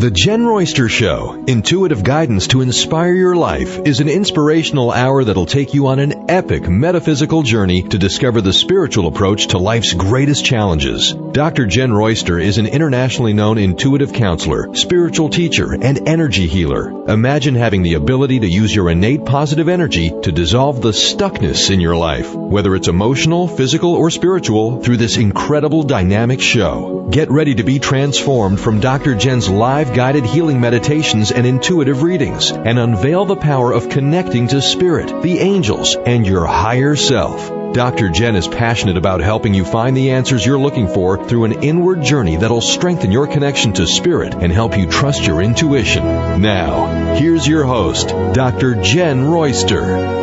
The Jenn Royster Show, intuitive guidance to inspire your life, is an inspirational hour that'll take you on an epic metaphysical journey to discover the spiritual approach to life's greatest challenges. Dr. Jenn Royster is an internationally known intuitive counselor, spiritual teacher, and energy healer. Imagine having the ability to use your innate positive energy to dissolve the stuckness in your life, whether it's emotional, physical, or spiritual, through this incredible dynamic show. Get ready to be transformed from Dr. Jenn's live guided healing meditations and intuitive readings, and unveil the power of connecting to spirit, the angels, and your higher self. Dr. Jenn is passionate about helping you find the answers you're looking for through an inward journey that'll strengthen your connection to spirit and help you trust your intuition. Now, here's your host, Dr. Jenn Royster.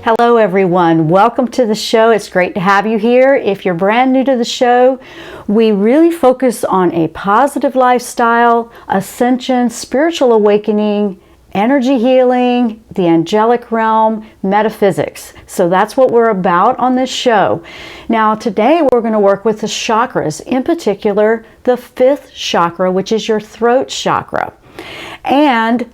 Hello everyone, welcome to the show. It's great to have you here. If you're brand new to the show, we really focus on a positive lifestyle, ascension, spiritual awakening, energy healing, the angelic realm, metaphysics. So that's what we're about on this show. Now today we're going to work with the chakras, in particular the fifth chakra, which is your throat chakra, and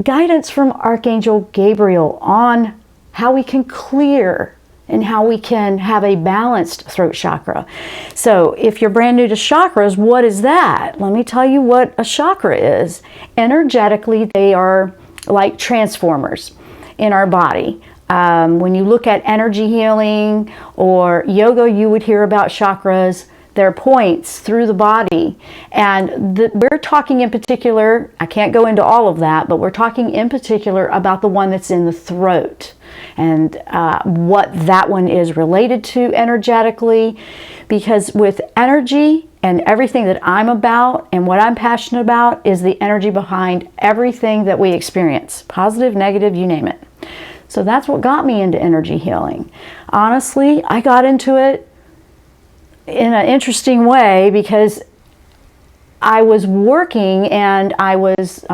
guidance from Archangel Gabriel on how we can clear and how we can have a balanced throat chakra. So if you're brand new to chakras, what is that? Let me tell you what a chakra is. Energetically, they are like transformers in our body. When you look at energy healing or yoga, you would hear about chakras. They're points through the body, and we're talking in particular, I can't go into all of that, but we're talking in particular about the one that's in the throat and what that one is related to energetically, because with energy and everything that I'm about and what I'm passionate about is the energy behind everything that we experience, positive, negative, you name it. So that's what got me into energy healing. Honestly, I got into it in an interesting way because I was working and I was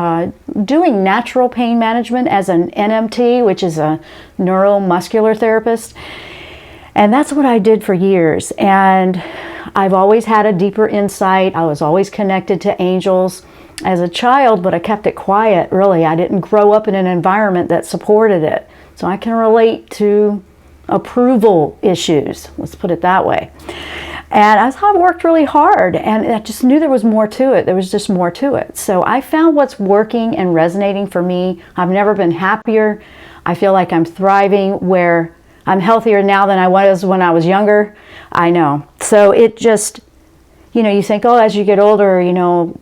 doing natural pain management as an NMT, which is a neuromuscular therapist. And that's what I did for years. And I've always had a deeper insight. I was always connected to angels as a child, but I kept it quiet, really. I didn't grow up in an environment that supported it. So I can relate to approval issues, let's put it that way. And I worked really hard, and I just knew there was more to it. There was just more to it. So I found what's working and resonating for me. I've never been happier. I feel like I'm thriving, where I'm healthier now than I was when I was younger. I know. So it just, you think, oh, as you get older,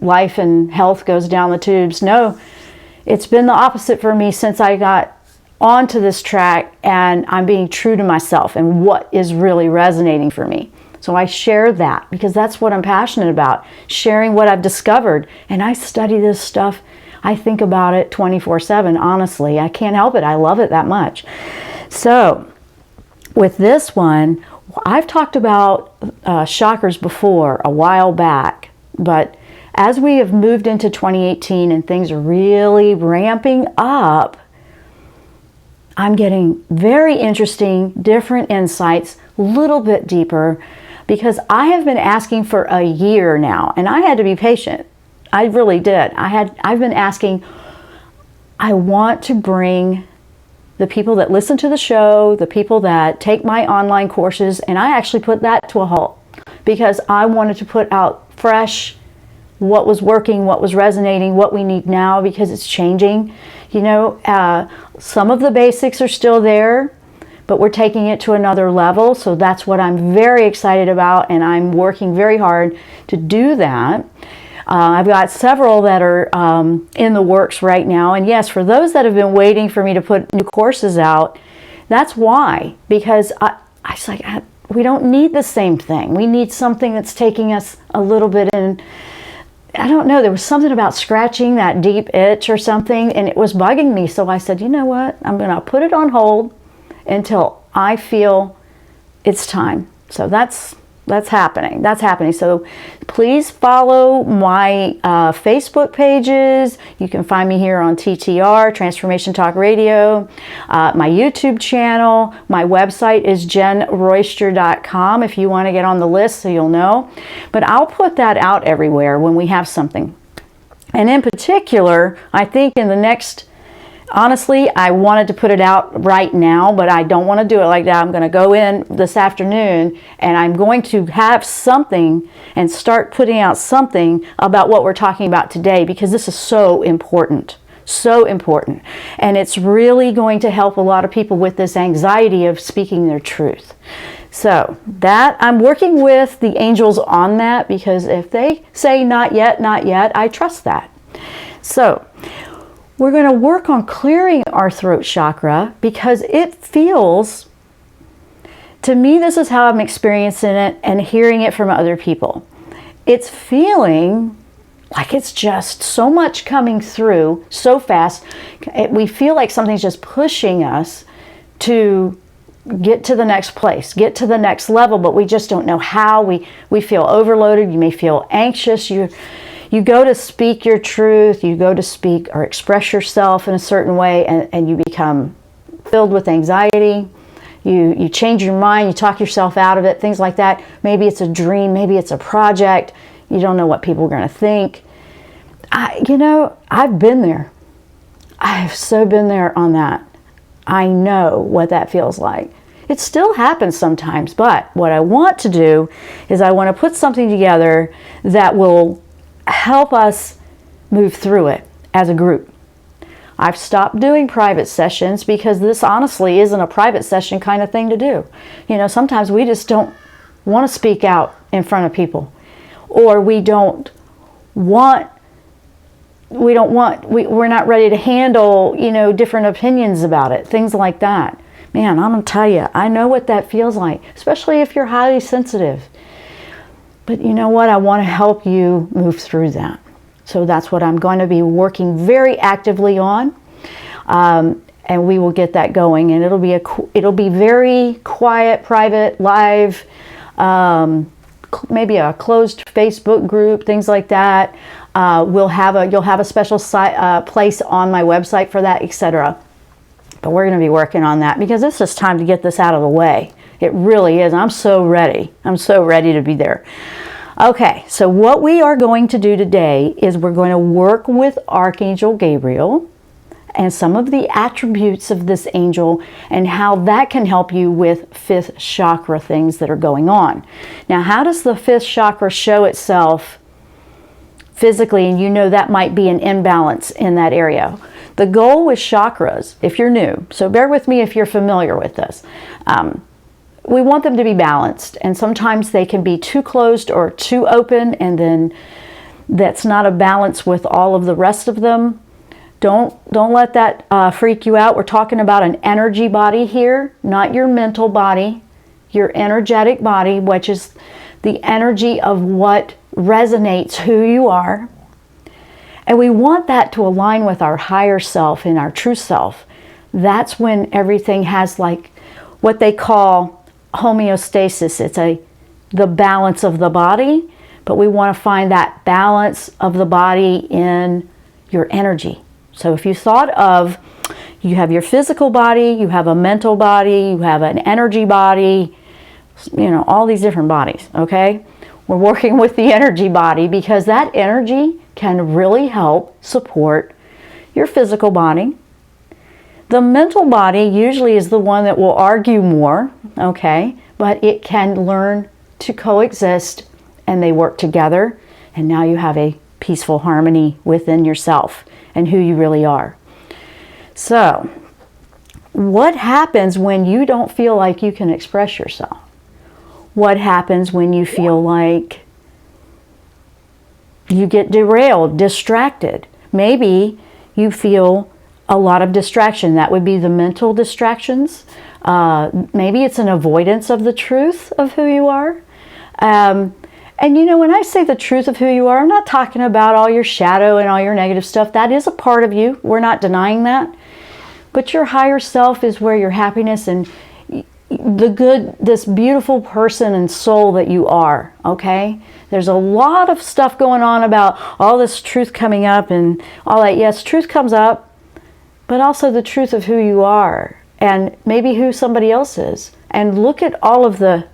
life and health goes down the tubes. No, it's been the opposite for me since I got onto this track, and I'm being true to myself and what is really resonating for me. So I share that because that's what I'm passionate about, sharing what I've discovered. And I study this stuff. I think about it 24/7, honestly. I can't help it. I love it that much. So with this one, I've talked about chakras before a while back, but as we have moved into 2018 and things are really ramping up, I'm getting very interesting, different insights, a little bit deeper, because I have been asking for a year now, and I had to be patient. I really did. I've been asking, I want to bring the people that listen to the show, the people that take my online courses, and I actually put that to a halt because I wanted to put out fresh what was working, what was resonating, what we need now, because it's changing. Some of the basics are still there, but we're taking it to another level. So that's what I'm very excited about, and I'm working very hard to do that. I've got several that are in the works right now. And yes, for those that have been waiting for me to put new courses out, that's why. Because I was like, we don't need the same thing. We need something that's taking us a little bit in. I don't know, there was something about scratching that deep itch or something, and it was bugging me. So I said, you know what? I'm going to put it on hold until I feel it's time. So that's happening. That's happening. So please follow my Facebook pages. You can find me here on TTR, Transformation Talk Radio, my YouTube channel. My website is jennroyster.com if you want to get on the list so you'll know. But I'll put that out everywhere when we have something. And in particular, I think in the next, honestly, I wanted to put it out right now, but I don't want to do it like that. I'm going to go in this afternoon and I'm going to have something and start putting out something about what we're talking about today, because this is so important. So important. And it's really going to help a lot of people with this anxiety of speaking their truth. So that, I'm working with the angels on that, because if they say not yet, I trust that. So we're going to work on clearing our throat chakra, because it feels, to me, this is how I'm experiencing it and hearing it from other people. It's feeling like it's just so much coming through so fast. We feel like something's just pushing us to get to the next place, get to the next level, but we just don't know how. We feel overloaded. You may feel anxious. You go to speak your truth, you go to speak or express yourself in a certain way, and you become filled with anxiety. You change your mind, you talk yourself out of it, things like that. Maybe it's a dream, maybe it's a project. You don't know what people are going to think. I've been there. I've so been there on that. I know what that feels like. It still happens sometimes, but what I want to do is I want to put something together that will help us move through it as a group. I've stopped doing private sessions because this honestly isn't a private session kind of thing to do. Sometimes we just don't want to speak out in front of people, or we're not ready to handle, different opinions about it, things like that. Man, I'm going to tell you, I know what that feels like, especially if you're highly sensitive. But you know what? I want to help you move through that. So that's what I'm going to be working very actively on. And we will get that going. And it'll be very quiet, private, live, maybe a closed Facebook group, things like that. You'll have a special place on my website for that, etc. But we're going to be working on that, because it's just time to get this out of the way. It really is. I'm so ready. I'm so ready to be there. Okay, so what we are going to do today is we're going to work with Archangel Gabriel and some of the attributes of this angel and how that can help you with fifth chakra things that are going on. Now, how does the fifth chakra show itself physically? And that might be an imbalance in that area. The goal with chakras, if you're new, so bear with me if you're familiar with this, we want them to be balanced, and sometimes they can be too closed or too open, and then that's not a balance with all of the rest of them. Don't let that freak you out. We're talking about an energy body here, not your mental body, your energetic body, which is the energy of what resonates who you are. And we want that to align with our higher self and our true self. That's when everything has like what they call homeostasis. It's the balance of the body, but we want to find that balance of the body in your energy. So if you thought of, you have your physical body, you have a mental body, you have an energy body, all these different bodies, okay? We're working with the energy body because that energy can really help support your physical body. The mental body usually is the one that will argue more, okay? But it can learn to coexist, and they work together, and now you have a peaceful harmony within yourself and who you really are. So, what happens when you don't feel like you can express yourself? What happens when you feel like you get derailed, distracted? Maybe you feel a lot of distraction. That would be the mental distractions. Maybe it's an avoidance of the truth of who you are. And when I say the truth of who you are, I'm not talking about all your shadow and all your negative stuff. That is a part of you. We're not denying that. But your higher self is where your happiness and the good, this beautiful person and soul that you are, okay? There's a lot of stuff going on about all this truth coming up and all that. Yes, truth comes up, but also the truth of who you are and maybe who somebody else is. And look at all of the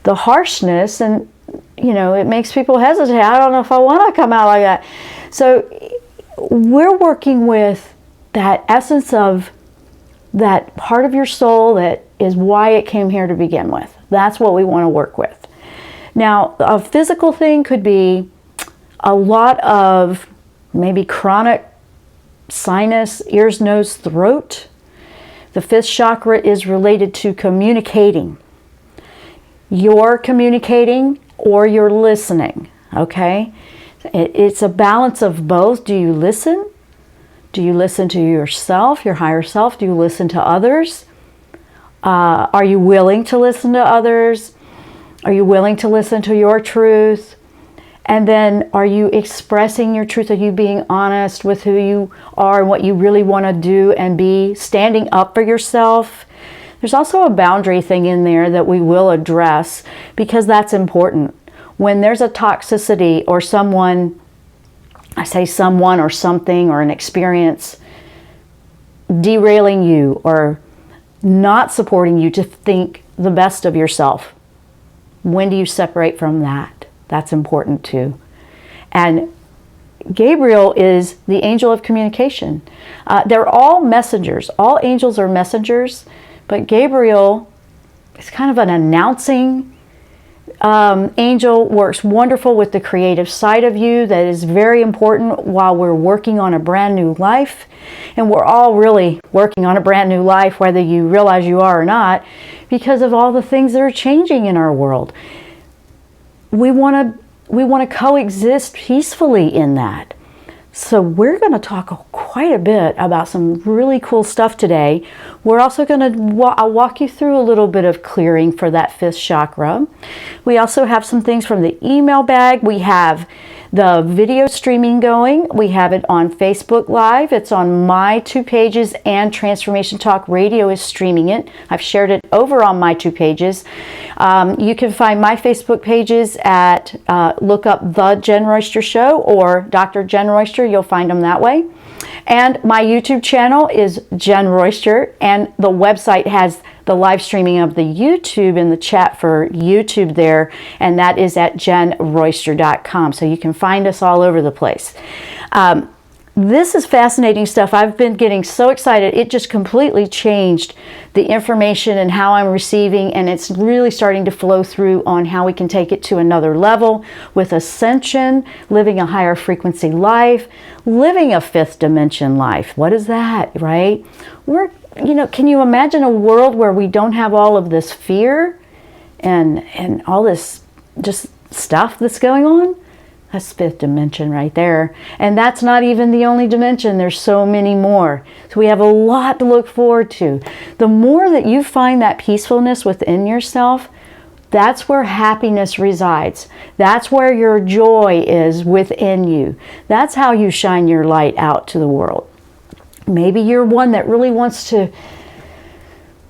harshness, and it makes people hesitate. I don't know if I want to come out like that. So we're working with that essence of that part of your soul that is why it came here to begin with. That's what we want to work with. Now, a physical thing could be a lot of maybe chronic sinus, ears, nose, throat. The fifth chakra is related to communicating. You're communicating or you're listening, okay? It's a balance of both. Do you listen? Do you listen to yourself, your higher self? Do you listen to others? Are you willing to listen to others? Are you willing to listen to your truth? And then are you expressing your truth? Are you being honest with who you are and what you really want to do and be, standing up for yourself? There's also a boundary thing in there that we will address because that's important. When there's a toxicity or someone, I say someone or something or an experience derailing you or not supporting you to think the best of yourself, when do you separate from that? That's important too. And Gabriel is the angel of communication. They're all messengers. All angels are messengers, but Gabriel is kind of an announcing angel, works wonderful with the creative side of you. That is very important while we're working on a brand new life. And we're all really working on a brand new life, whether you realize you are or not, because of all the things that are changing in our world. We want to coexist peacefully in that. So we're going to talk quite a bit about some really cool stuff today. We're also going to I'll walk you through a little bit of clearing for that fifth chakra. We also have some things from the email bag. We have the video streaming going. We have it on Facebook Live. It's on my 2 pages, and Transformation Talk Radio is streaming it. I've shared it over on my 2 pages. You can find my Facebook pages at look up The Jenn Royster Show or Dr. Jenn Royster. You'll find them that way. And my YouTube channel is Jenn Royster, and the website has the live streaming of the YouTube in the chat for YouTube there, and that is at jennroyster.com. So you can find us all over the place. This is fascinating stuff. I've been getting so excited. It just completely changed the information and how I'm receiving, and it's really starting to flow through on how we can take it to another level with ascension, living a higher frequency life, living a fifth dimension life. What is that, right? Can you imagine a world where we don't have all of this fear and all this just stuff that's going on? That's fifth dimension right there. And that's not even the only dimension. There's so many more. So we have a lot to look forward to. The more that you find that peacefulness within yourself, that's where happiness resides. That's where your joy is within you. That's how you shine your light out to the world. Maybe you're one that really wants to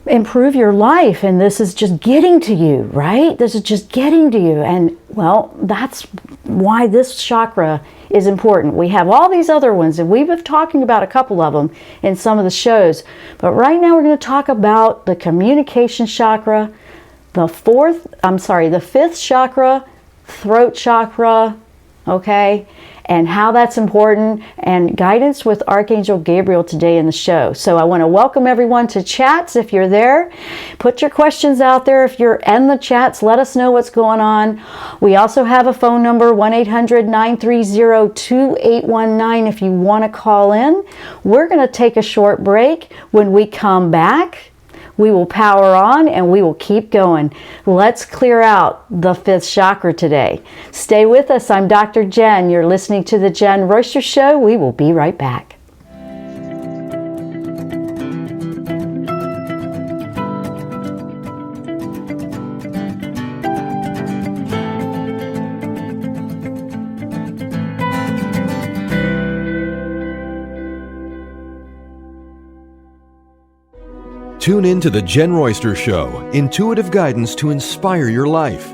improve your life, and this is just getting to you, right? This is just getting to you. And well, that's why this chakra is important. We have all these other ones, and we've been talking about a couple of them in some of the shows. But right now we're going to talk about the communication chakra, the fifth chakra, throat chakra, okay? And how that's important, and guidance with Archangel Gabriel today in the show. So I want to welcome everyone to chats. If you're there, put your questions out there. If you're in the chats, let us know what's going on. We also have a phone number, 1-800-930-2819 if you want to call in. We're going to take a short break. When we come back, we will power on and we will keep going. Let's clear out the fifth chakra today. Stay with us. I'm Dr. Jenn. You're listening to the Jenn Royster Show. We will be right back. Tune in to the Jenn Royster Show, intuitive guidance to inspire your life.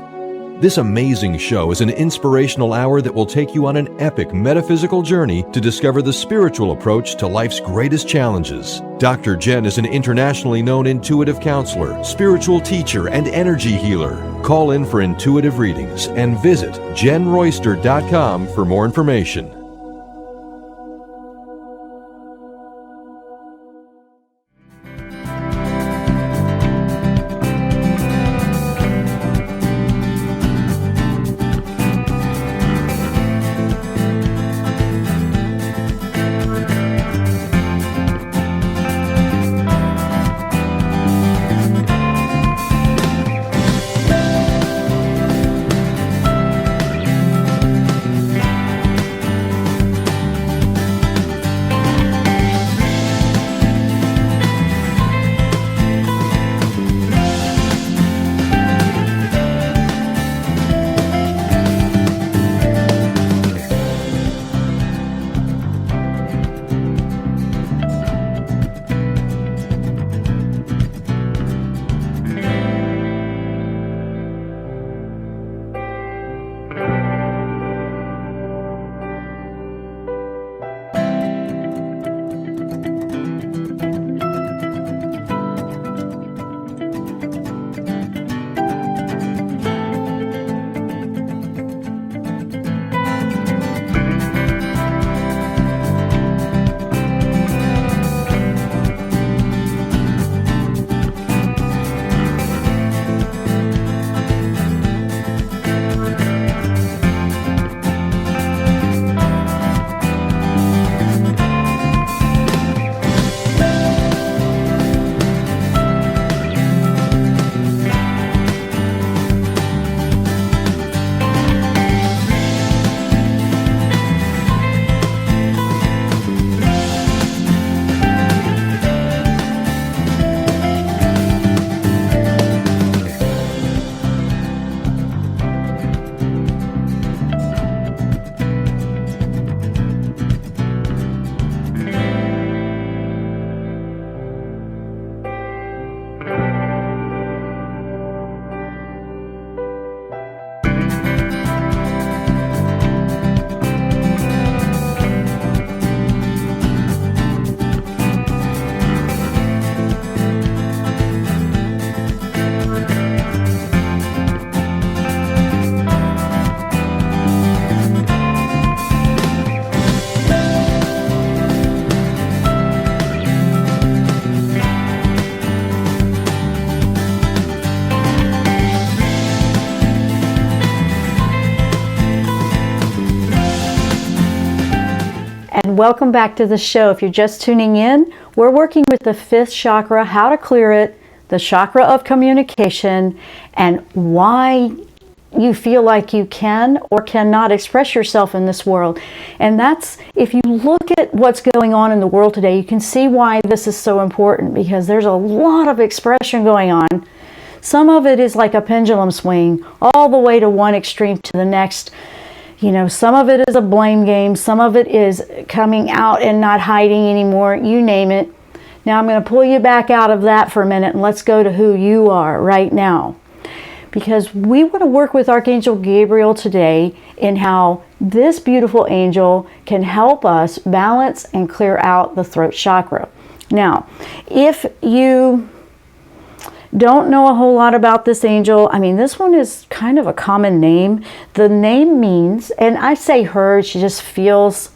This amazing show is an inspirational hour that will take you on an epic metaphysical journey to discover the spiritual approach to life's greatest challenges. Dr. Jenn is an internationally known intuitive counselor, spiritual teacher, and energy healer. Call in for intuitive readings and visit jennroyster.com for more information. everyone. Welcome back to the show. If you're just tuning in, we're working with the 5th chakra, how to clear it, the chakra of communication, and why you feel like you can or cannot express yourself in this world. And that's, if you look at what's going on in the world today, you can see why this is so important, because there's a lot of expression going on. Some of it is like a pendulum swing, all the way to one extreme to the next. You know, some of it is a blame game, some of it is coming out and not hiding anymore, you name it. Now I'm going to pull you back out of that for a minute, and let's go to who you are right now. Because we want to work with Archangel Gabriel today in how this beautiful angel can help us balance and clear out the throat chakra. Now, if you don't know a whole lot about this angel, I mean, this one is kind of a common name. The name means, and I say her, she just feels,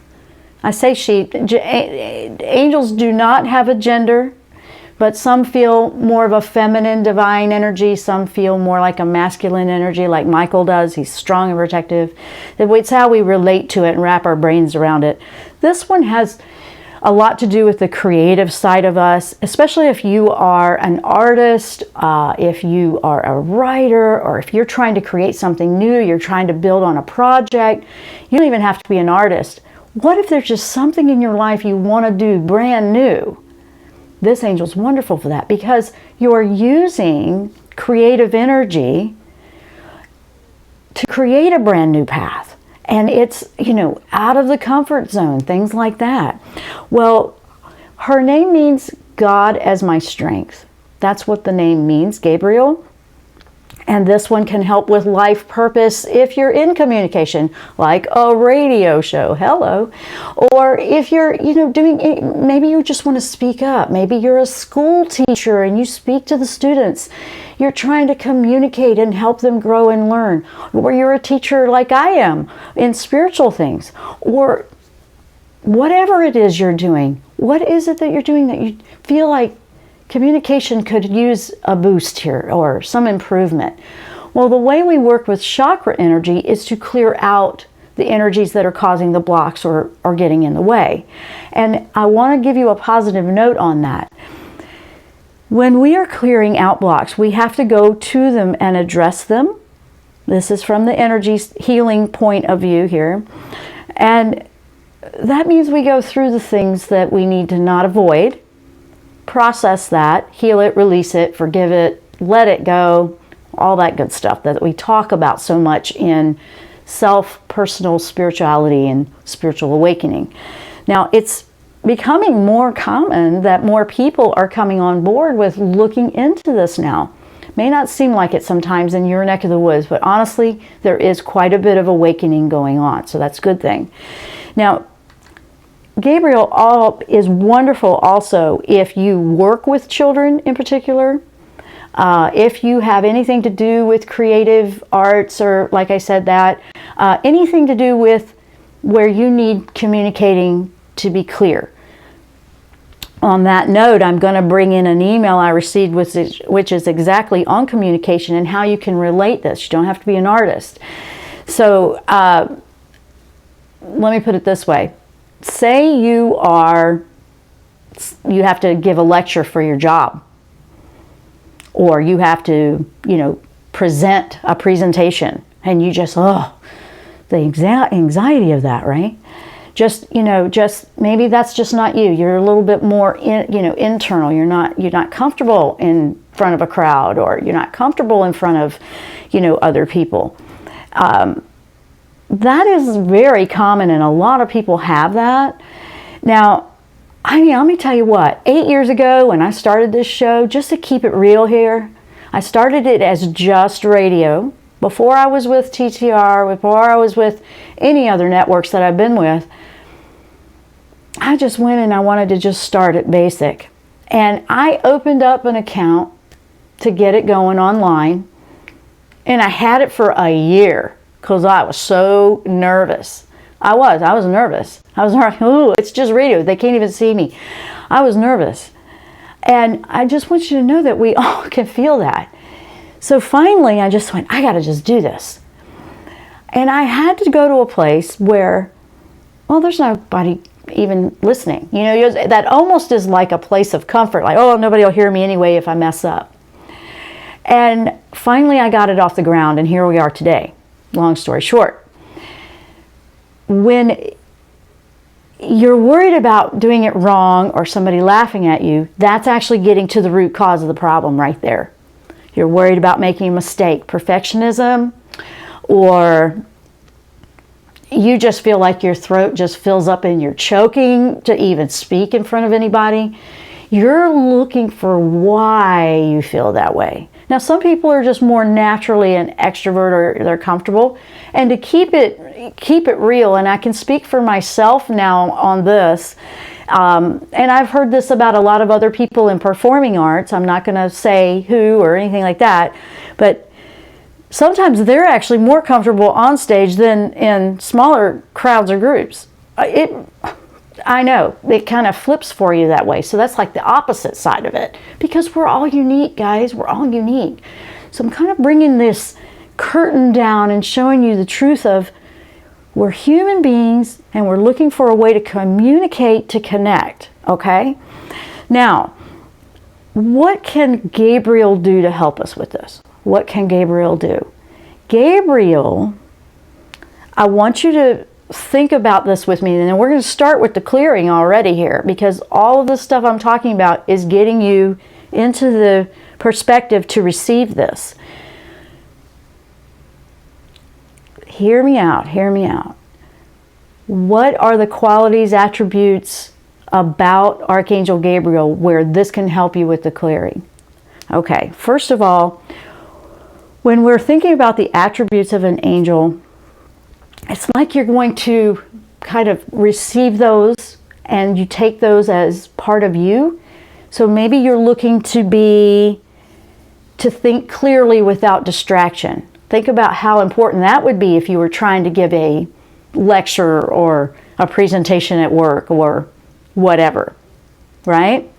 I say she, angels do not have a gender, but some feel more of a feminine divine energy. Some feel more like a masculine energy, like Michael does. He's strong and protective. It's how we relate to it and wrap our brains around it. This one has a lot to do with the creative side of us, especially if you are an artist, if you are a writer, or if you're trying to create something new, you're trying to build on a project. You don't even have to be an artist. What if there's just something in your life you want to do brand new? This angel's wonderful for that, because you're using creative energy to create a brand new path. And it's, you know, out of the comfort zone, things like that. Well, her name means God as my strength. That's what the name means, Gabriel. And this one can help with life purpose if you're in communication, like a radio show, hello. Or if you're, you know, doing, maybe you just want to speak up. Maybe you're a school teacher and you speak to the students. You're trying to communicate and help them grow and learn. Or you're a teacher like I am in spiritual things. Or whatever it is you're doing. What is it that you're doing that you feel like communication could use a boost here or some improvement? Well, the way we work with chakra energy is to clear out the energies that are causing the blocks or getting in the way. And I want to give you a positive note on that. When we are clearing out blocks, we have to go to them and address them. This is from the energy healing point of view here. And that means we go through the things that we need to not avoid, process that, heal it, release it, forgive it, let it go, all that good stuff that we talk about so much in personal spirituality and spiritual awakening. Now, it's becoming more common that more people are coming on board with looking into this now. May not seem like it sometimes in your neck of the woods, but honestly, there is quite a bit of awakening going on, so that's a good thing. Now, Gabriel is wonderful also if you work with children in particular. If you have anything to do with creative arts, or like I said, that anything to do with where you need communicating to be clear. On that note, I'm going to bring in an email I received which is exactly on communication and how you can relate this. You don't have to be an artist. So let me put it this way. Say you have to give a lecture for your job, or you have to, you know, present a presentation, and you just, the anxiety of that, right? Just maybe that's just not you. You're a little bit more internal. You're not comfortable in front of a crowd, or you're not comfortable in front of, other people. That is very common, and a lot of people have that. Now, let me tell you what, 8 years ago when I started this show, just to keep it real here, I started it as just radio. Before I was with TTR, before I was with any other networks that I've been with, I just went and I wanted to just start at basic. And I opened up an account to get it going online, and I had it for a year. Because I was so nervous. I was nervous. I was like, oh, it's just radio. They can't even see me. I was nervous. And I just want you to know that we all can feel that. So finally, I just went, I got to just do this. And I had to go to a place where, well, there's nobody, even listening. You know, that almost is like a place of comfort, like, oh, nobody will hear me anyway if I mess up. And finally I got it off the ground, and here we are today. Long story short. When you're worried about doing it wrong or somebody laughing at you, that's actually getting to the root cause of the problem right there. You're worried about making a mistake, perfectionism, or you just feel like your throat just fills up and you're choking to even speak in front of anybody. You're looking for why you feel that way. Now, some people are just more naturally an extrovert, or they're comfortable. And to keep it real, and I can speak for myself now on this, and I've heard this about a lot of other people in performing arts. I'm not going to say who or anything like that, but sometimes they're actually more comfortable on stage than in smaller crowds or groups. I know, it kind of flips for you that way. So that's like the opposite side of it, because we're all unique, guys. We're all unique. So I'm kind of bringing this curtain down and showing you the truth of we're human beings, and we're looking for a way to communicate, to connect, okay? Now, what can Gabriel do to help us with this? What can Gabriel do? Gabriel, I want you to think about this with me, and then we're going to start with the clearing already here, because all of the stuff I'm talking about is getting you into the perspective to receive this. Hear me out, hear me out. What are the qualities, attributes about Archangel Gabriel where this can help you with the clearing? Okay, first of all, when we're thinking about the attributes of an angel, it's like you're going to kind of receive those, and you take those as part of you. So maybe you're looking to think clearly without distraction. Think about how important that would be if you were trying to give a lecture or a presentation at work or whatever, right?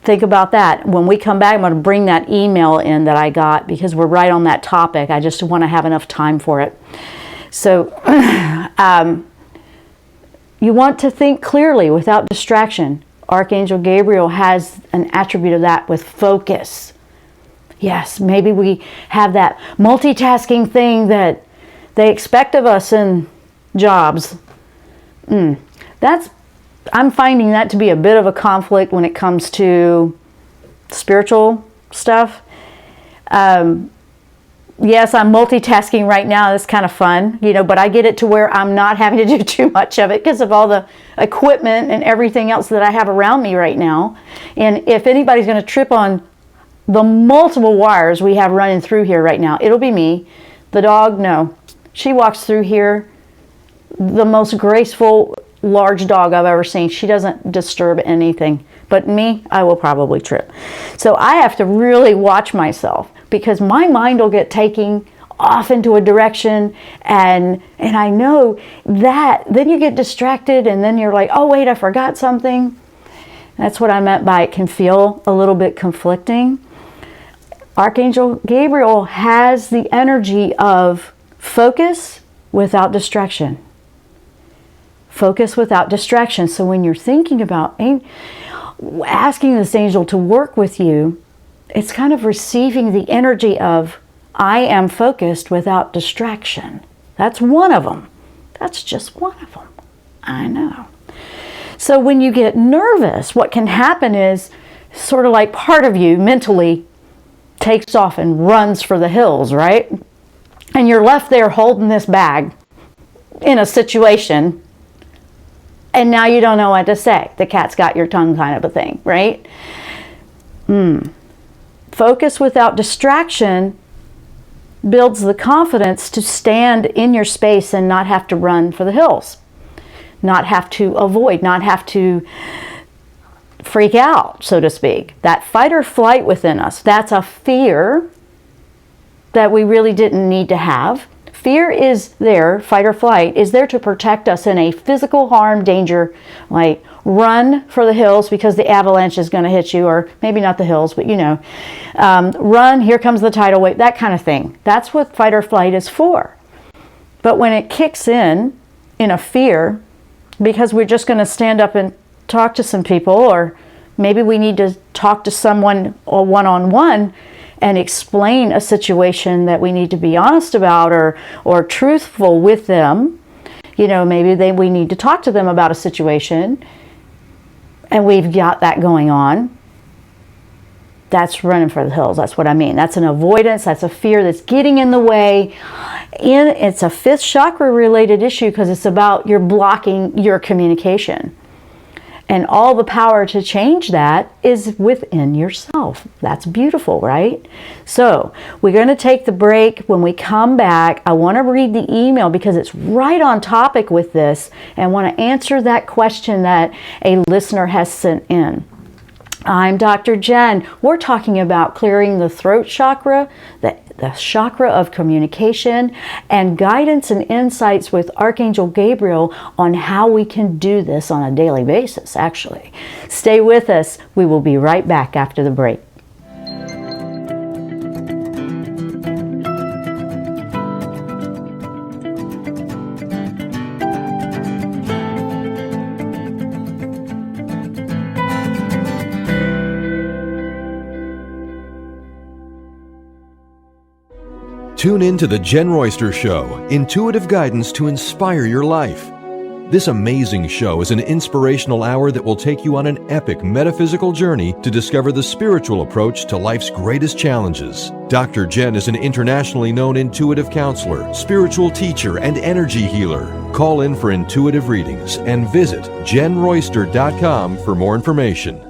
Think about that. When we come back, I'm going to bring that email in that I got, because we're right on that topic. I just want to have enough time for it. So you want to think clearly without distraction. Archangel Gabriel has an attribute of that with focus. Yes, maybe we have that multitasking thing that they expect of us in jobs. I'm finding that to be a bit of a conflict when it comes to spiritual stuff. Yes, I'm multitasking right now. It's kind of fun, but I get it to where I'm not having to do too much of it because of all the equipment and everything else that I have around me right now. And if anybody's going to trip on the multiple wires we have running through here right now, it'll be me. The dog, no. She walks through here, the most graceful, large dog I've ever seen. She doesn't disturb anything. But me, I will probably trip. So I have to really watch myself, because my mind will get taken off into a direction, and I know that then you get distracted, and then you're like, oh wait, I forgot something. That's what I meant by it can feel a little bit conflicting. Archangel Gabriel has the energy of focus without distraction. Focus without distraction. So when you're thinking about asking this angel to work with you, it's kind of receiving the energy of, I am focused without distraction. That's one of them. That's just one of them. I know. So when you get nervous, what can happen is sort of like part of you mentally takes off and runs for the hills, right? And you're left there holding this bag in a situation, and now you don't know what to say. The cat's got your tongue kind of a thing, right? Focus without distraction builds the confidence to stand in your space and not have to run for the hills, not have to avoid, not have to freak out, so to speak. That fight or flight within us, that's a fear that we really didn't need to have. Fear is there, fight or flight, is there to protect us in a physical harm, danger, like run for the hills because the avalanche is going to hit you, or maybe not the hills, but run, here comes the tidal wave, that kind of thing. That's what fight or flight is for. But when it kicks in a fear, because we're just going to stand up and talk to some people, or maybe we need to talk to someone or one-on-one and explain a situation that we need to be honest about, or truthful with them. You know, maybe we need to talk to them about a situation, and we've got that going on. That's running for the hills. That's what I mean. That's an avoidance. That's a fear that's getting in the way. It's a fifth chakra related issue because it's about you're blocking your communication. And all the power to change that is within yourself. That's beautiful, right? So we're going to take the break. When we come back, I want to read the email because it's right on topic with this, and want to answer that question that a listener has sent in. I'm Dr. Jenn. We're talking about clearing the throat chakra, the chakra of communication, and guidance and insights with Archangel Gabriel on how we can do this on a daily basis, actually. Stay with us. We will be right back after the break. Tune in to the Jenn Royster Show, intuitive guidance to inspire your life. This amazing show is an inspirational hour that will take you on an epic metaphysical journey to discover the spiritual approach to life's greatest challenges. Dr. Jenn is an internationally known intuitive counselor, spiritual teacher, and energy healer. Call in for intuitive readings and visit JennRoyster.com for more information.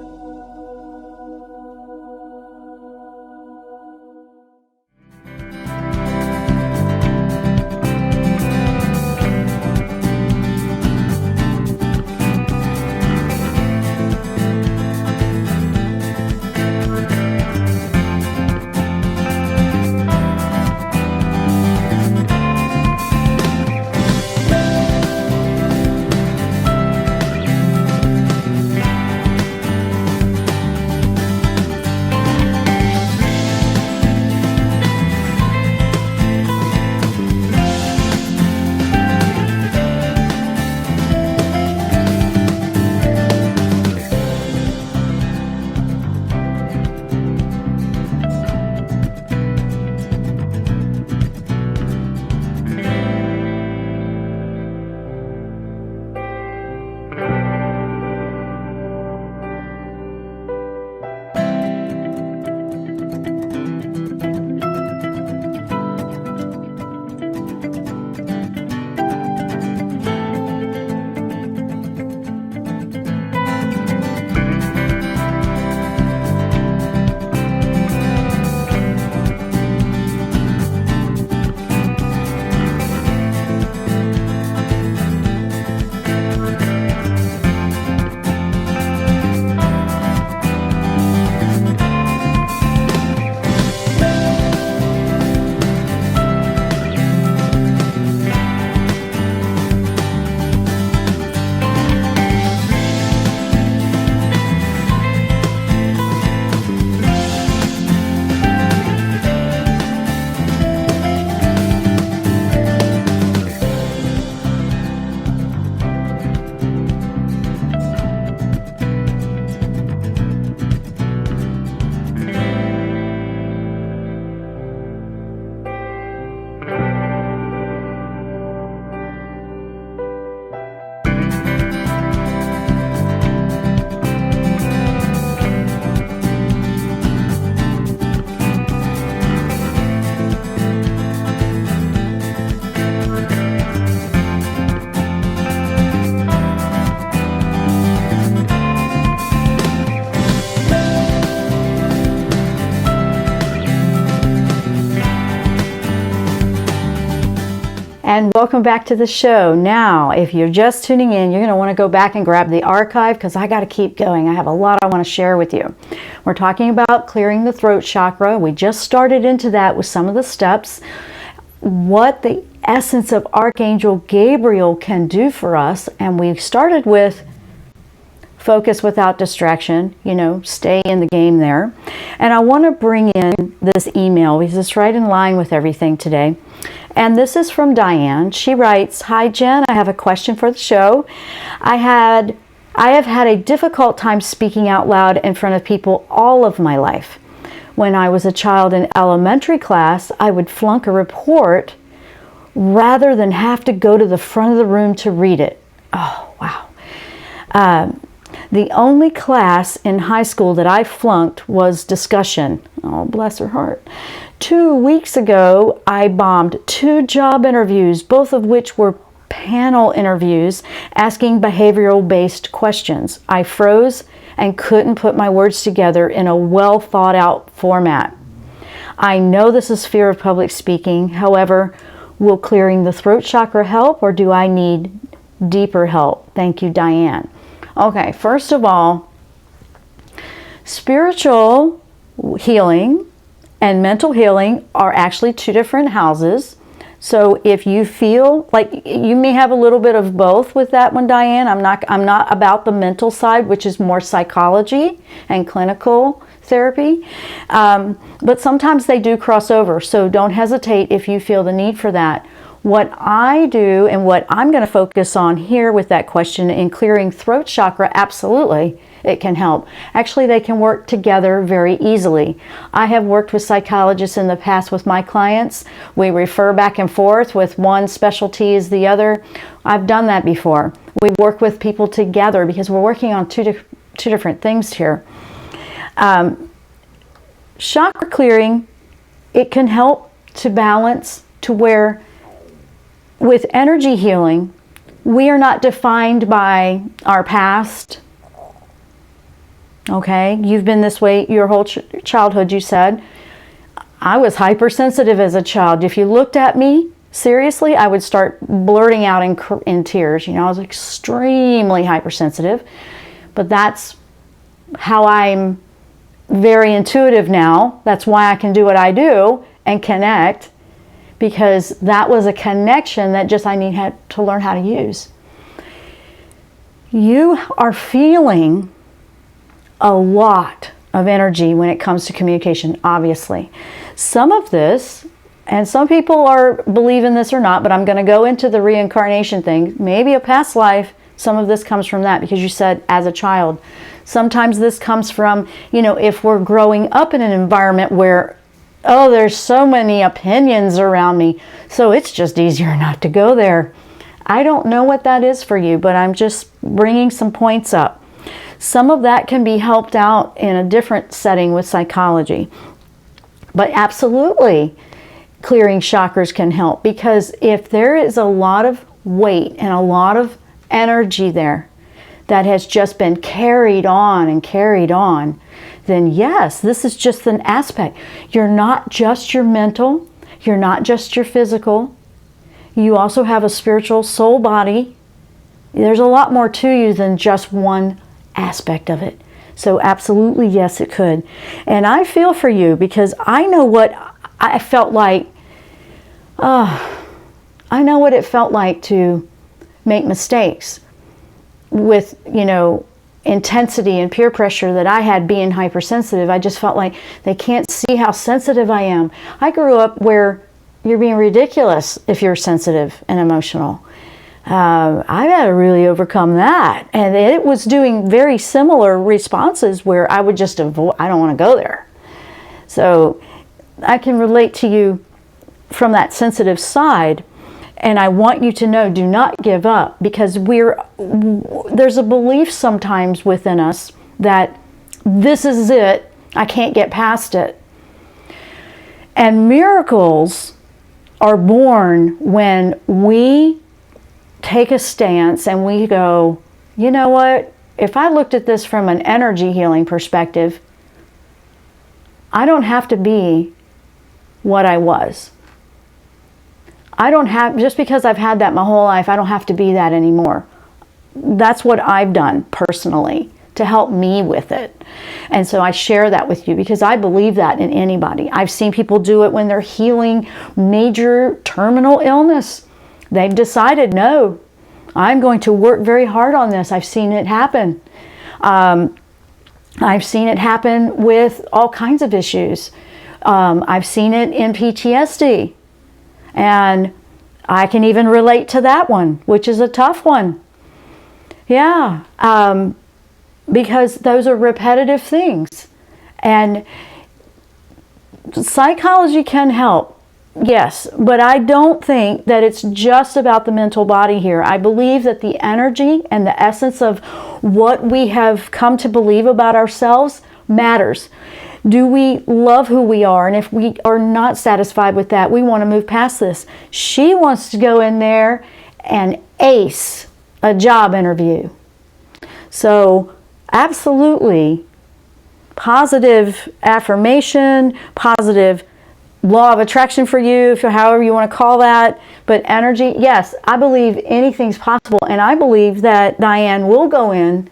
And welcome back to the show. Now, if you're just tuning in, you're going to want to go back and grab the archive because I got to keep going. I have a lot I want to share with you. We're talking about clearing the throat chakra. We just started into that with some of the steps. What the essence of Archangel Gabriel can do for us. And we started with focus without distraction, stay in the game there. And I want to bring in this email because it's right in line with everything today. And this is from Diane. She writes, "Hi Jen, I have a question for the show. I have had a difficult time speaking out loud in front of people all of my life. When I was a child in elementary class, I would flunk a report rather than have to go to the front of the room to read it." Oh, wow. The only class in high school that I flunked was discussion. Oh, bless her heart. 2 weeks ago, I bombed 2 job interviews, both of which were panel interviews asking behavioral-based questions. I froze and couldn't put my words together in a well thought out format. I know this is fear of public speaking. However, will clearing the throat chakra help, or do I need deeper help? Thank you, Diane. Okay, first of all, spiritual healing and mental healing are actually 2 different houses. So if you feel like you may have a little bit of both with that one, Diane, I'm not about the mental side, which is more psychology and clinical therapy. But sometimes they do cross over. So don't hesitate if you feel the need for that. What I do and what I'm going to focus on here with that question in clearing throat chakra, absolutely, it can help. Actually, they can work together very easily. I have worked with psychologists in the past with my clients. We refer back and forth with one specialty as the other. I've done that before. We work with people together because we're working on two different things here. Chakra clearing, it can help to balance to where with energy healing, we are not defined by our past. Okay, you've been this way your whole childhood, you said. I was hypersensitive as a child. If you looked at me, seriously, I would start blurting out in tears. You know, I was extremely hypersensitive. But that's how I'm very intuitive now. That's why I can do what I do and connect. Because that was a connection that just I had to learn how to use. You are feeling a lot of energy when it comes to communication, obviously. Some of this, and some people believe in this or not, but I'm going to go into the reincarnation thing. Maybe a past life, some of this comes from that because you said as a child. Sometimes this comes from, if we're growing up in an environment where there's so many opinions around me, so it's just easier not to go there. I don't know what that is for you, but I'm just bringing some points up. Some of that can be helped out in a different setting with psychology. But absolutely, clearing chakras can help, because if there is a lot of weight and a lot of energy there that has just been carried on, then yes, this is just an aspect. You're not just your mental, you're not just your physical, you also have a spiritual soul body. There's a lot more to you than just one aspect of it. So absolutely, yes, it could. And I feel for you because I know what I felt like. I know what it felt like to make mistakes with, intensity and peer pressure that I had being hypersensitive. I just felt like they can't see how sensitive I am. I grew up where you're being ridiculous if you're sensitive and emotional. I had to really overcome that. And it was doing very similar responses where I would just avoid, I don't want to go there. So I can relate to you from that sensitive side. And I want you to know, do not give up, because there's a belief sometimes within us that this is it, I can't get past it. And miracles are born when we take a stance and we go, you know what, if I looked at this from an energy healing perspective, I don't have to be what I was. Just because I've had that my whole life, I don't have to be that anymore. That's what I've done personally to help me with it. And so I share that with you because I believe that in anybody. I've seen people do it when they're healing major terminal illness. They've decided, no, I'm going to work very hard on this. I've seen it happen. I've seen it happen with all kinds of issues. I've seen it in PTSD. And I can even relate to that one, which is a tough one. Yeah, because those are repetitive things. And psychology can help, yes, but I don't think that it's just about the mental body here. I believe that the energy and the essence of what we have come to believe about ourselves matters. Do we love who we are? And if we are not satisfied with that, we want to move past this. She wants to go in there and ace a job interview. So absolutely, positive affirmation, positive law of attraction for you, however you want to call that. But energy, yes, I believe anything's possible. And I believe that Diane will go in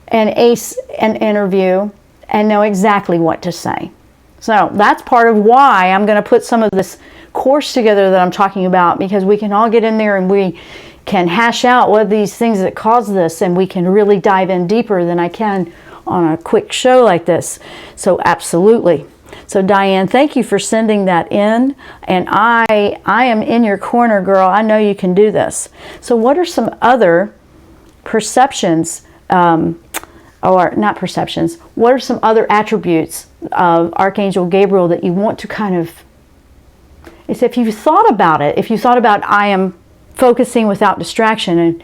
and ace an interview and know exactly what to say. So that's part of why I'm going to put some of this course together that I'm talking about, because we can all get in there and we can hash out what these things that cause this, and we can really dive in deeper than I can on a quick show like this. So absolutely. So Diane, thank you for sending that in, and I am in your corner, girl. I know you can do this. So what are some other perceptions, or not perceptions, what are some other attributes of Archangel Gabriel that you want to kind of, it's if you've thought about it, if you thought about I am focusing without distraction, and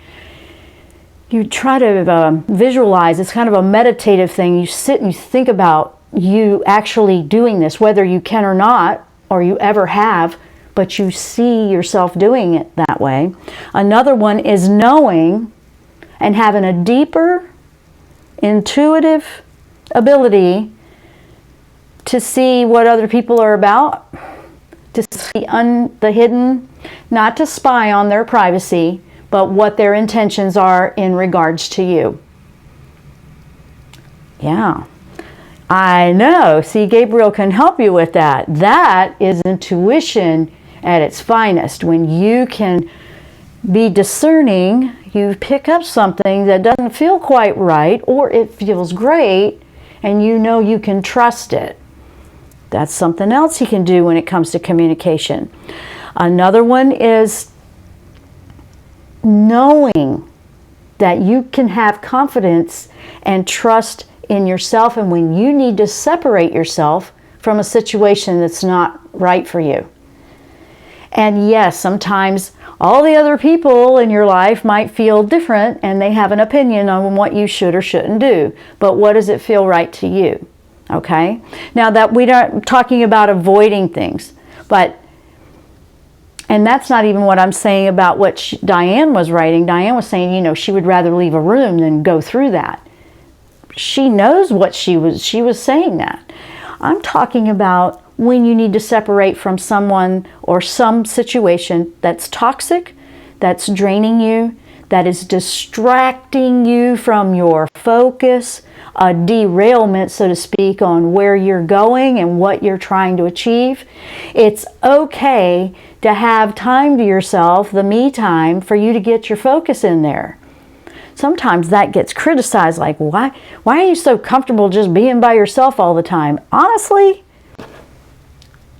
you try to visualize, it's kind of a meditative thing. You sit and you think about you actually doing this, whether you can or not, or you ever have, but you see yourself doing it that way. Another one is knowing and having a deeper intuitive ability to see what other people are about, to see the hidden, not to spy on their privacy, but what their intentions are in regards to you. Yeah, I know. See, Gabriel can help you with that. That is intuition at its finest. When you can be discerning, you pick up something that doesn't feel quite right, or it feels great, and you know you can trust it. That's something else he can do when it comes to communication. Another one is knowing that you can have confidence and trust in yourself, and when you need to separate yourself from a situation that's not right for you. And yes, sometimes all the other people in your life might feel different and they have an opinion on what you should or shouldn't do. But what does it feel right to you? Okay? Now that we aren't talking about avoiding things, and that's not even what I'm saying about what Diane was writing. Diane was saying, you know, she would rather leave a room than go through that. She knows what she was saying that. I'm talking about when you need to separate from someone or some situation that's toxic, that's draining you, that is distracting you from your focus, a derailment, so to speak, on where you're going and what you're trying to achieve. It's okay to have time to yourself, the me time, for you to get your focus in there. Sometimes that gets criticized, like, why are you so comfortable just being by yourself all the time? Honestly,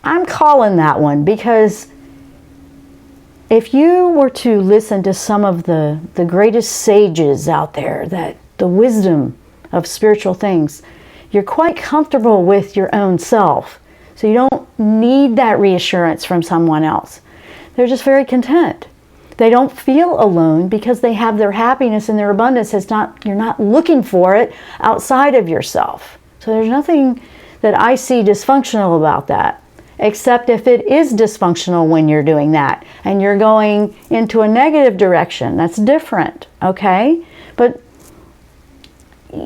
I'm calling that one, because if you were to listen to some of the greatest sages out there, that the wisdom of spiritual things, you're quite comfortable with your own self. So you don't need that reassurance from someone else. They're just very content. They don't feel alone because they have their happiness and their abundance. You're not looking for it outside of yourself. So there's nothing that I see dysfunctional about that, except if it is dysfunctional when you're doing that and you're going into a negative direction. That's different, okay? But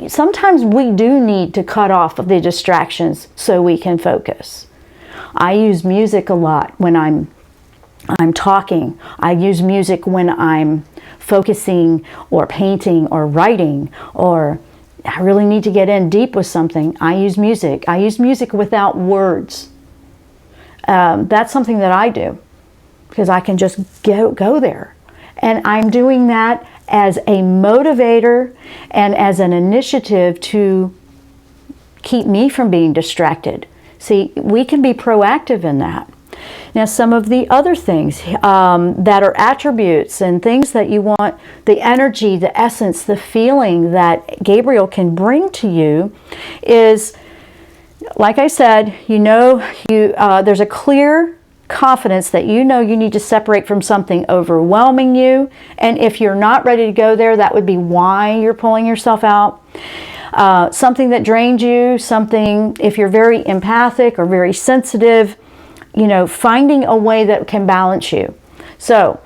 sometimes we do need to cut off the distractions so we can focus. I use music a lot when I'm talking. I use music when I'm focusing or painting or writing, or I really need to get in deep with something. I use music. I use music without words. That's something that I do because I can just go there. And I'm doing that as a motivator and as an initiative to keep me from being distracted. See, we can be proactive in that. Now, some of the other things that are attributes and things that you want, the energy, the essence, the feeling that Gabriel can bring to you is, like I said, there's a clear confidence that you know you need to separate from something overwhelming you. And if you're not ready to go there, that would be why you're pulling yourself out. Something that drains you, something, if you're very empathic or very sensitive, finding a way that can balance you. So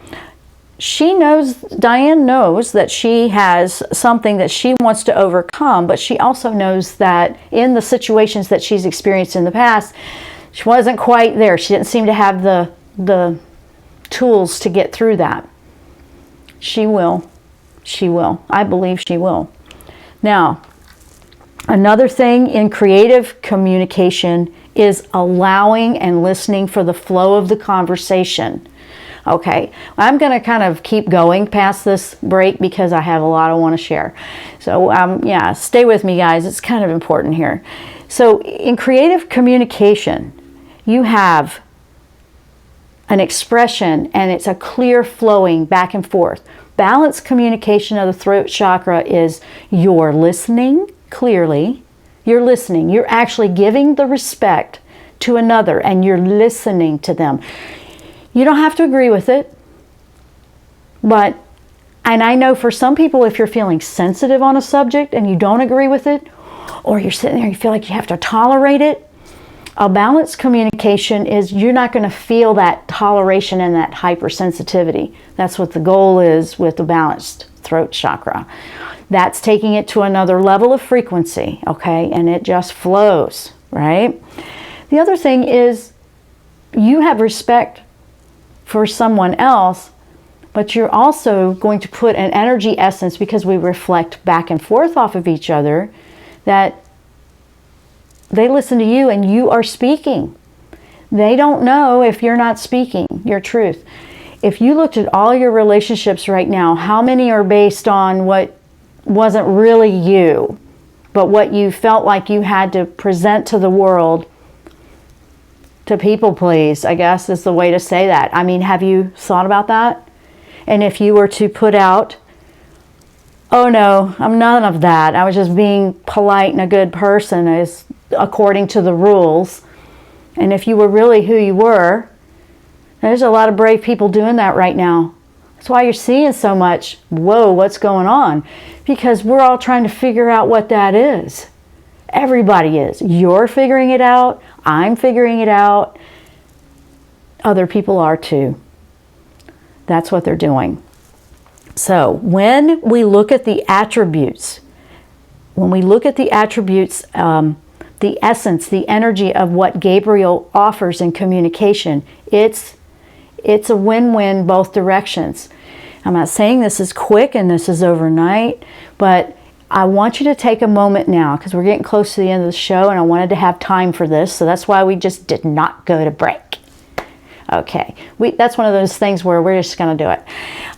Diane knows that she has something that she wants to overcome, but she also knows that in the situations that she's experienced in the past, she wasn't quite there. She didn't seem to have the tools to get through that. She will. She will. I believe she will. Now, another thing in creative communication is allowing and listening for the flow of the conversation. Okay, I'm going to kind of keep going past this break because I have a lot I want to share. So, stay with me, guys. It's kind of important here. So, in creative communication, you have an expression and it's a clear flowing back and forth. Balanced communication of the throat chakra is you're listening clearly. You're listening. You're actually giving the respect to another and you're listening to them. You don't have to agree with it. And I know for some people, if you're feeling sensitive on a subject and you don't agree with it, or you're sitting there and you feel like you have to tolerate it, a balanced communication is you're not going to feel that toleration and that hypersensitivity. That's what the goal is with the balanced throat chakra. That's taking it to another level of frequency, okay? And it just flows, right? The other thing is you have respect for someone else, but you're also going to put an energy essence, because we reflect back and forth off of each other, that they listen to you and you are speaking. They don't know if you're not speaking your truth. If you looked at all your relationships right now, how many are based on what wasn't really you, but what you felt like you had to present to the world to people please, I guess is the way to say that. I mean, have you thought about that? And if you were to put out, oh no, I'm none of that. I was just being polite and a good person as according to the rules. And if you were really who you were, there's a lot of brave people doing that right now. That's why you're seeing so much, whoa, what's going on? Because we're all trying to figure out what that is. Everybody is. You're figuring it out. I'm figuring it out. Other people are too. That's what they're doing. So when we look at the attributes, the essence, the energy of what Gabriel offers in communication, it's a win-win both directions. I'm not saying this is quick and this is overnight, but I want you to take a moment now because we're getting close to the end of the show and I wanted to have time for this, so that's why we just did not go to break. Okay, that's one of those things where we're just going to do it.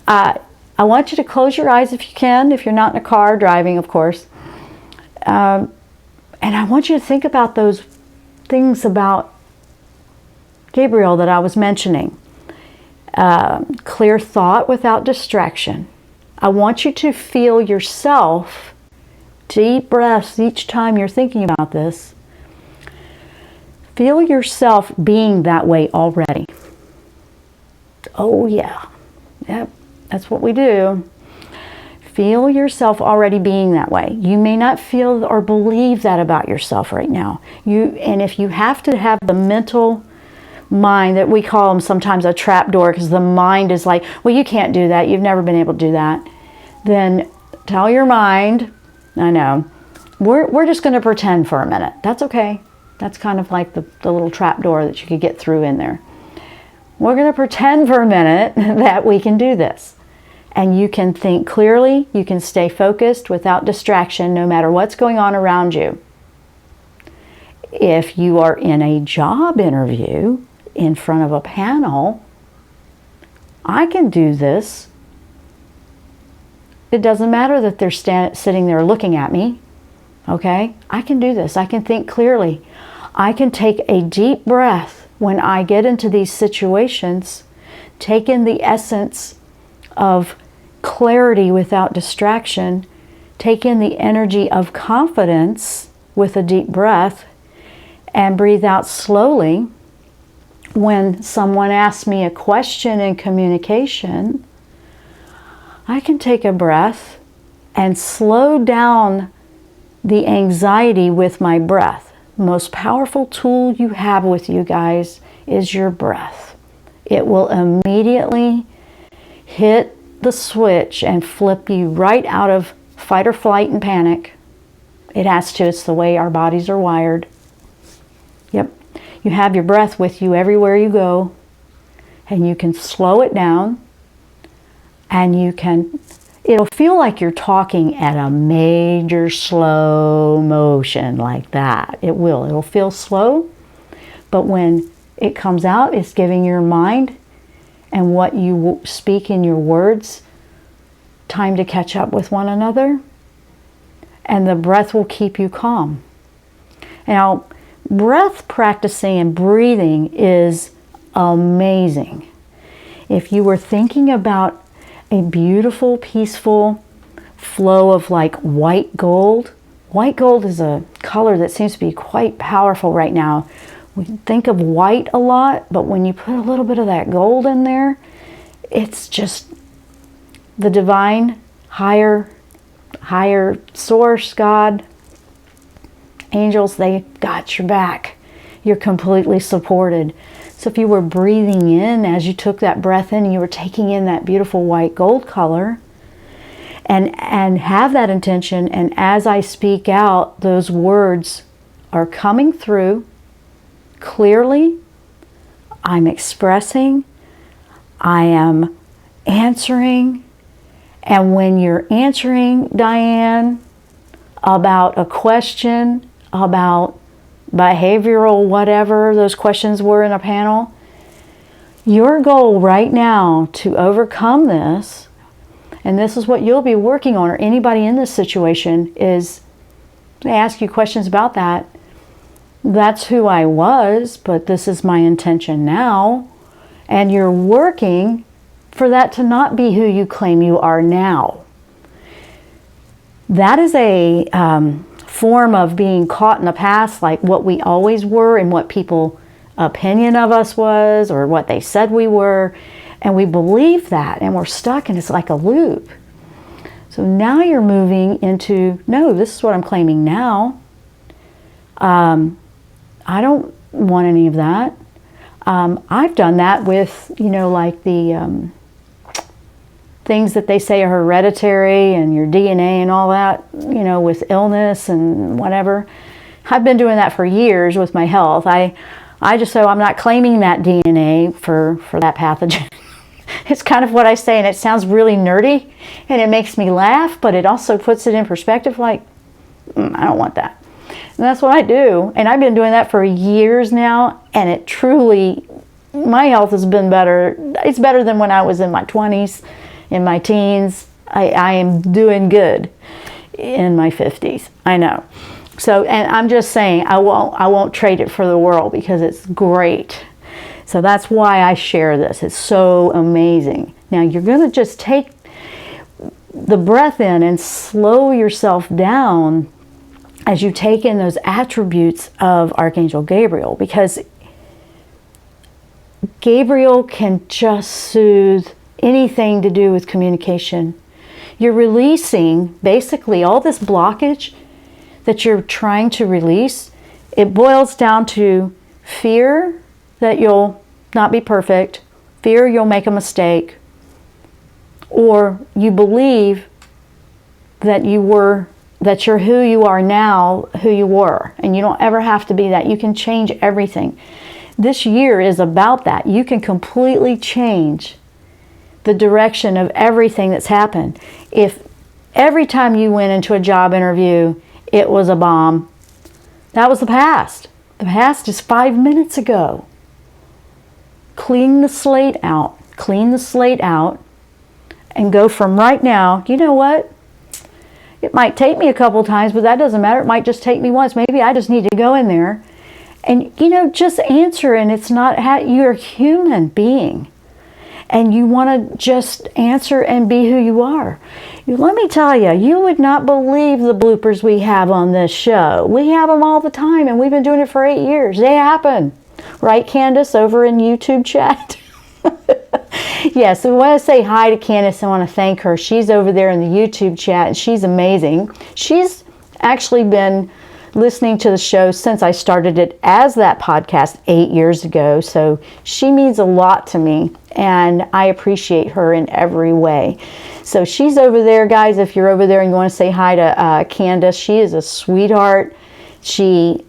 I want you to close your eyes if you can, if you're not in a car driving, of course. And I want you to think about those things about Gabriel that I was mentioning. Clear thought without distraction. I want you to feel yourself, deep breaths each time you're thinking about this. Feel yourself being that way already. Oh yeah, yep, that's what we do. Feel yourself already being that way. You may not feel or believe that about yourself right now. And if you have to have the mental mind, that we call them sometimes a trap door, because the mind is like, well, you can't do that. You've never been able to do that. Then tell your mind, I know, we're just going to pretend for a minute. That's okay. That's kind of like the little trap door that you could get through in there. We're going to pretend for a minute that we can do this. And you can think clearly, you can stay focused without distraction no matter what's going on around you. If you are in a job interview in front of a panel, I can do this. It doesn't matter that they're sitting there looking at me, okay? I can do this. I can think clearly. I can take a deep breath when I get into these situations, take in the essence of clarity without distraction, take in the energy of confidence with a deep breath, and breathe out slowly. When someone asks me a question in communication, I can take a breath and slow down the anxiety with my breath. The most powerful tool you have with you guys is your breath. It will immediately hit the switch and flip you right out of fight or flight and panic. It has to. It's the way our bodies are wired. Yep. You have your breath with you everywhere you go, and you can slow it down, and it'll feel like you're talking at a major slow motion like that. It'll feel slow, but when it comes out, it's giving your mind and what you speak in your words time to catch up with one another, and the breath will keep you calm. Now, breath practicing and breathing is amazing. If you were thinking about a beautiful, peaceful flow of like white gold is a color that seems to be quite powerful right now. We think of white a lot, but when you put a little bit of that gold in there, it's just the divine, higher source, God, angels, they got your back. You're completely supported. So if you were breathing in, as you took that breath in, you were taking in that beautiful white gold color, and have that intention, and as I speak out, those words are coming through clearly. I'm expressing, I am answering, and when you're answering, Diane, about a question, about behavioral whatever those questions were in a panel, your goal right now to overcome this, and this is what you'll be working on, or anybody in this situation, is they ask you questions about that. That's who I was, but this is my intention now. And you're working for that to not be who you claim you are now. That is a form of being caught in the past, like what we always were and what people opinion of us was, or what they said we were, and we believe that, and we're stuck, and it's like a loop. So now you're moving into, no, this is what I'm claiming now. I don't want any of that. I've done that with, like the things that they say are hereditary and your DNA and all that, with illness and whatever. I've been doing that for years with my health. I just say, I'm not claiming that DNA for that pathogen. It's kind of what I say, and it sounds really nerdy, and it makes me laugh, but it also puts it in perspective, like, I don't want that. And that's what I do, and I've been doing that for years now, and it truly, my health has been better. It's better than when I was in my 20s, in my teens. I am doing good in my 50s, I know. So, and I'm just saying, I won't trade it for the world, because it's great. So that's why I share this. It's so amazing. Now you're going to just take the breath in and slow yourself down as you take in those attributes of Archangel Gabriel, because Gabriel can just soothe anything to do with communication. You're releasing basically all this blockage that you're trying to release. It boils down to fear that you'll not be perfect, fear you'll make a mistake, or you believe that you're who you are now, who you were, and you don't ever have to be that. You can change everything. This year is about that. You can completely change the direction of everything that's happened. If every time you went into a job interview, it was a bomb, that was the past. The past is 5 minutes ago. Clean the slate out, and go from right now. You know what? It might take me a couple times, but that doesn't matter. It might just take me once. Maybe I just need to go in there And, just answer. And it's not you're a human being. And you want to just answer and be who you are. Let me tell you, you would not believe the bloopers we have on this show. We have them all the time, and we've been doing it for 8 years. They happen. Right, Candace, over in YouTube chat? Yes, I want to say hi to Candace. I want to thank her. She's over there in the YouTube chat, and she's amazing. She's actually been listening to the show since I started it as that podcast 8 years ago. So she means a lot to me, and I appreciate her in every way. So she's over there, guys. If you're over there and you want to say hi to Candace, she is a sweetheart. She's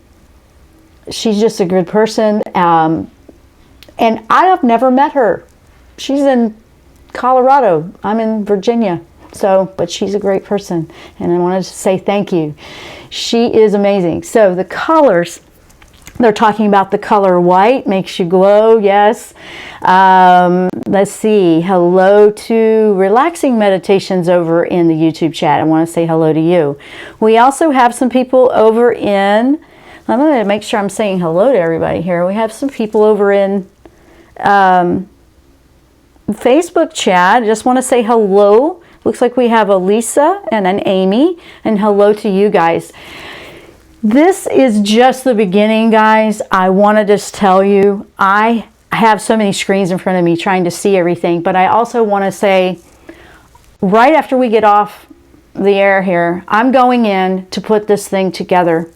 just a good person. And I have never met her. She's in Colorado. I'm in Virginia. But she's a great person, and I wanted to say thank you. She is amazing. So the colors, they're talking about the color white, makes you glow, yes. Let's see, hello to Relaxing Meditations over in the YouTube chat. I want to say hello to you. We also have some people over in, I'm going to make sure I'm saying hello to everybody here. We have some people over in Facebook chat. I just want to say hello. Looks like we have a Lisa and an Amy, and hello to you guys. This is just the beginning, guys. I want to just tell you, I have so many screens in front of me trying to see everything, but I also want to say, right after we get off the air here, I'm going in to put this thing together.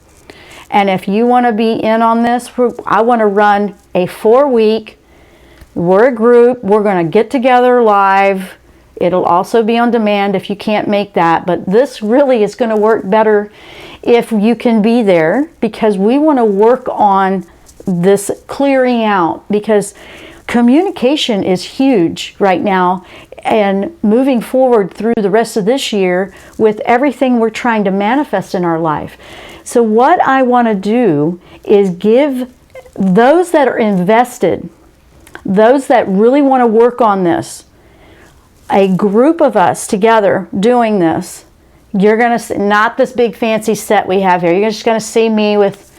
And if you want to be in on this, I want to run a 4-week, we're a group, we're going to get together live. It'll also be on demand if you can't make that, but this really is going to work better if you can be there, because we want to work on this clearing out, because communication is huge right now, and moving forward through the rest of this year with everything we're trying to manifest in our life. So what I want to do is give those that are invested, those that really want to work on this, a group of us together doing this. You're going to see, not this big fancy set we have here. You're just going to see me with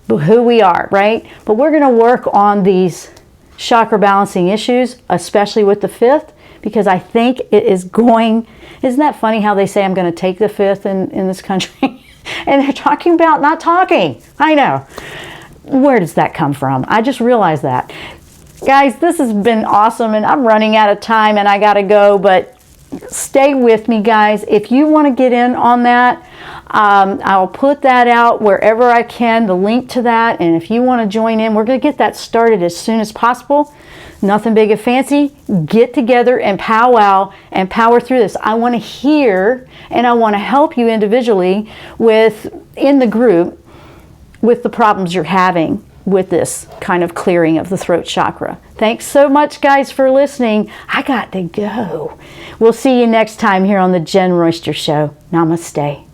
who we are, right? But we're going to work on these chakra balancing issues, especially with the 5th, because I think it is going, isn't that funny how they say I'm going to take the 5th in this country? And they're talking about not talking. I know. Where does that come from? I just realized that. Guys, this has been awesome, and I'm running out of time and I got to go, but stay with me, guys. If you want to get in on that, I'll put that out wherever I can, the link to that. And if you want to join in, we're going to get that started as soon as possible. Nothing big and fancy. Get together and powwow and power through this. I want to hear, and I want to help you individually in the group with the problems you're having with this kind of clearing of the throat chakra. Thanks so much, guys, for listening. I got to go. We'll see you next time here on the Jenn Royster Show. Namaste.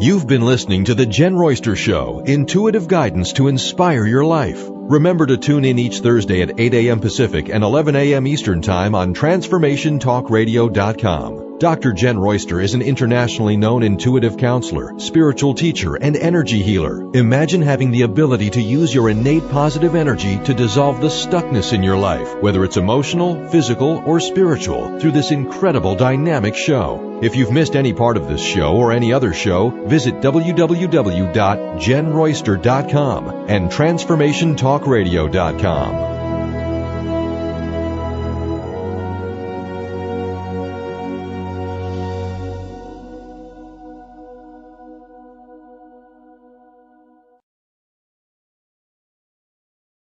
You've been listening to the Jenn Royster Show, intuitive guidance to inspire your life. Remember to tune in each Thursday at 8 a.m. Pacific and 11 a.m. Eastern Time on TransformationTalkRadio.com. Dr. Jenn Royster is an internationally known intuitive counselor, spiritual teacher, and energy healer. Imagine having the ability to use your innate positive energy to dissolve the stuckness in your life, whether it's emotional, physical, or spiritual, through this incredible dynamic show. If you've missed any part of this show or any other show, visit www.JennRoyster.com and TransformationTalkRadio.com.